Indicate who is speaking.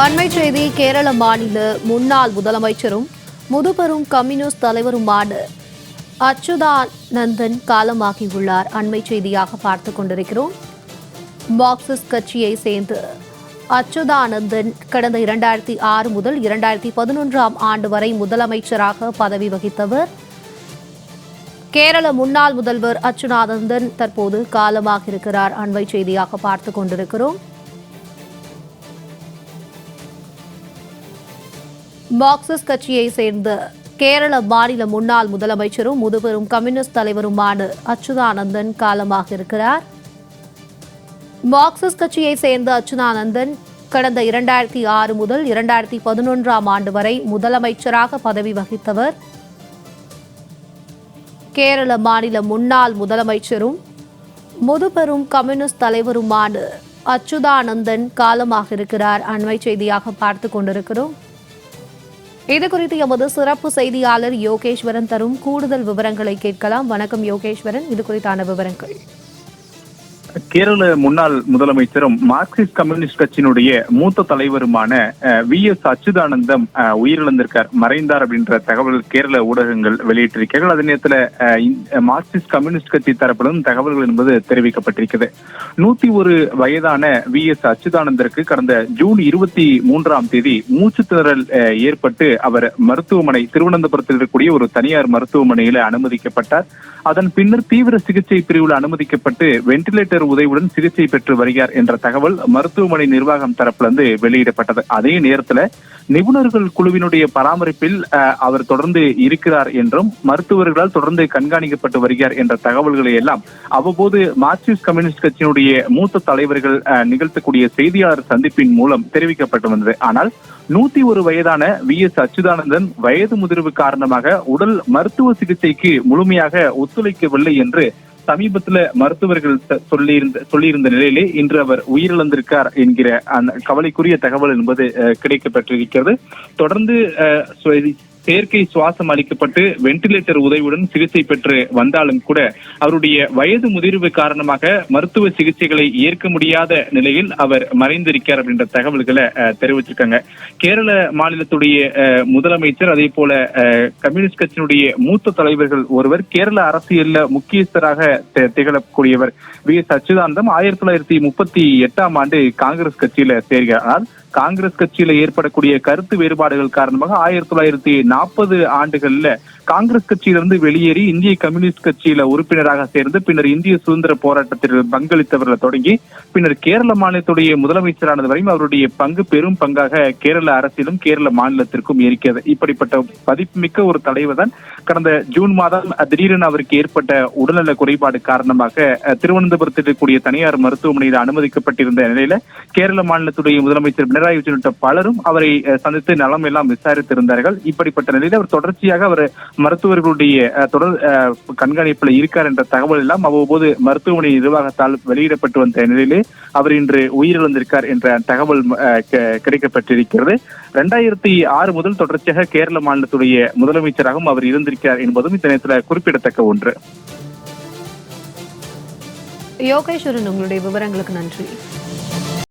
Speaker 1: அண்மை செய்தி. கேரள மாநில முன்னாள் முதலமைச்சரும் முதுபெரும் கம்யூனிஸ்ட் தலைவருமான அச்சுதானந்தன் காலமாகியுள்ளார். அண்மை செய்தியாக பார்த்துக் கொண்டிருக்கிறோம். மார்க்சிஸ்ட் கட்சியை சேர்ந்த அச்சுதானந்தன் கடந்த 2006 முதல் 2011ஆம் ஆண்டு வரை முதலமைச்சராக பதவி வகித்தவர். கேரள முன்னாள் முதல்வர் அச்சுதானந்தன் தற்போது காலமாக இருக்கிறார். அண்மை செய்தியாக பார்த்துக் கொண்டிருக்கிறோம். மார்க்சிஸ்ட் கட்சியை சேர்ந்த கேரள மாநில முன்னாள் முதலமைச்சரும் முதுபெரும் கம்யூனிஸ்ட் தலைவருமான அச்சுதானந்தன் காலமாக இருக்கிறார். மார்க்சிஸ்ட் கட்சியை சேர்ந்த அச்சுதானந்தன் கடந்த 2006 முதல் 2011ஆம் ஆண்டு வரை முதலமைச்சராக பதவி வகித்தவர். கேரள மாநில முன்னாள் முதலமைச்சரும் முதுபெரும் கம்யூனிஸ்ட் தலைவருமான அச்சுதானந்தன் காலமாக இருக்கிறார். அண்மை செய்தியாக பார்த்துக் கொண்டிருக்கிறோம். இதுகுறித்து எமது சிறப்பு செய்தியாளர் யோகேஸ்வரன் தரும் கூடுதல் விவரங்களை கேட்கலாம். வணக்கம் யோகேஸ்வரன், இது குறித்தான விவரங்கள்.
Speaker 2: கேரள முன்னாள் முதலமைச்சரும் மார்க்சிஸ்ட் கம்யூனிஸ்ட் கட்சியினுடைய மூத்த தலைவருமான VS அச்சுதானந்தம் உயிரிழந்திருக்கார், மறைந்தார் அப்படின்ற தகவல் கேரள ஊடகங்கள் வெளியிட்டிருக்கிறார்கள். அதே நேரத்தில் மார்க்சிஸ்ட் கம்யூனிஸ்ட் கட்சி தரப்பிலும் தகவல்கள் என்பது தெரிவிக்கப்பட்டிருக்கிறது. 101 வயதான VS அச்சுதானந்தருக்கு கடந்த ஜூன் 23ஆம் தேதி மூச்சு திணறல் ஏற்பட்டு அவர் மருத்துவமனை திருவனந்தபுரத்தில் இருக்கக்கூடிய ஒரு தனியார் மருத்துவமனையில் அனுமதிக்கப்பட்டார். அதன் பின்னர் தீவிர சிகிச்சை பிரிவில் அனுமதிக்கப்பட்டு வென்டிலேட்டர் உதவியுடன் சிகிச்சை பெற்று வருகிறார் என்ற தகவல் மருத்துவமனை நிர்வாகம் தரப்பிலிருந்து வெளியிடப்பட்டது. அதே நேரத்தில் நிபுணர்கள் குழுவினுடைய பராமரிப்பில் அவர் தொடர்ந்து இருக்கிறார் என்றும் மருத்துவர்களால் தொடர்ந்து கண்காணிக்கப்பட்டு வருகிறார் என்ற தகவல்களை எல்லாம் அவ்வப்போது மார்க்சிஸ்ட் கம்யூனிஸ்ட் கட்சியினுடைய மூத்த தலைவர்கள் நிகழ்த்தக்கூடிய செய்தியாளர் சந்திப்பின் மூலம் தெரிவிக்கப்பட்டு வந்தது. ஆனால் 101 வயதான VS அச்சுதானந்தன் வயது முதிர்வு காரணமாக உடல் மருத்துவ சிகிச்சைக்கு முழுமையாக ஒத்துழைக்கவில்லை என்று சமீபத்தில் மருத்துவர்கள் சொல்லியிருந்த நிலையிலே இன்று அவர் உயிரிழந்திருக்கார் என்கிற அந்த கவலைக்குரிய தகவல் என்பது கிடைக்கப்பட்டிருக்கிறது. தொடர்ந்து செயற்கை சுவாசம் அளிக்கப்பட்டு வென்டிலேட்டர் உதவியுடன் சிகிச்சை பெற்று வந்தாலும் கூட அவருடைய வயது முதிர்வு காரணமாக மருத்துவ சிகிச்சைகளை ஏற்க முடியாத நிலையில் அவர் மறைந்திருக்கிறார் அப்படின்ற தகவல்களை தெரிவிச்சிருக்காங்க. கேரள மாநிலத்துடைய முதலமைச்சர், அதே போல கம்யூனிஸ்ட் கட்சியினுடைய மூத்த தலைவர்கள் ஒருவர், கேரள அரசியல்ல முக்கியஸ்தராக திகழக்கூடியவர் VS அச்சுதானந்தம் 1938ஆம் ஆண்டு காங்கிரஸ் கட்சியில சேர்கிறார். காங்கிரஸ் கட்சியில ஏற்படக்கூடிய கருத்து வேறுபாடுகள் காரணமாக 1940 ஆண்டுகள்ல காங்கிரஸ் கட்சியிலிருந்து வெளியேறி இந்திய கம்யூனிஸ்ட் கட்சியில உறுப்பினராக சேர்ந்து பின்னர் இந்திய சுதந்திர போராட்டத்தில் பங்களித்தவர்களை தொடங்கி பின்னர் கேரள மாநிலத்துடைய முதலமைச்சரானது வரையும் அவருடைய பங்கு பெரும் பங்காக கேரள அரசியலும் கேரள மாநிலத்திற்கும் இருக்கிறது. இப்படிப்பட்ட பதிப்புமிக்க ஒரு தலைவர் தான் கடந்த ஜூன் மாதம் திடீரென அவருக்கு ஏற்பட்ட உடல்நல குறைபாடு காரணமாக திருவனந்தபுரத்தில் இருக்கக்கூடிய தனியார் மருத்துவமனையில் அனுமதிக்கப்பட்டிருந்த நிலையில கேரள மாநிலத்துடைய முதலமைச்சர் பினராயி விஜயன் உள்ளிட்ட பலரும் அவரை சந்தித்து நலம் எல்லாம் விசாரித்திருந்தார்கள். இப்படிப்பட்ட நிலையில் அவர் தொடர்ச்சியாக அவர் மருத்துவர்களுடைய தொடர் கண்காணிப்பில் இருக்கார் என்ற தகவல் எல்லாம் அவ்வப்போது மருத்துவமனை நிர்வாகத்தால் வெளியிடப்பட்டு வந்த நிலையிலே அவர் இன்று உயிரிழந்திருக்கார் என்ற தகவல் கிடைக்கப்பட்டிருக்கிறது. 2006 முதல் தொடர்ச்சியாக கேரள மாநிலத்துடைய முதலமைச்சராகவும் அவர் இருந்திருக்கிறார் என்பதும் இந்த நேரத்தில் குறிப்பிடத்தக்க ஒன்று.
Speaker 1: யோகேஸ்வரன், உங்களுடைய விவரங்களுக்கு நன்றி.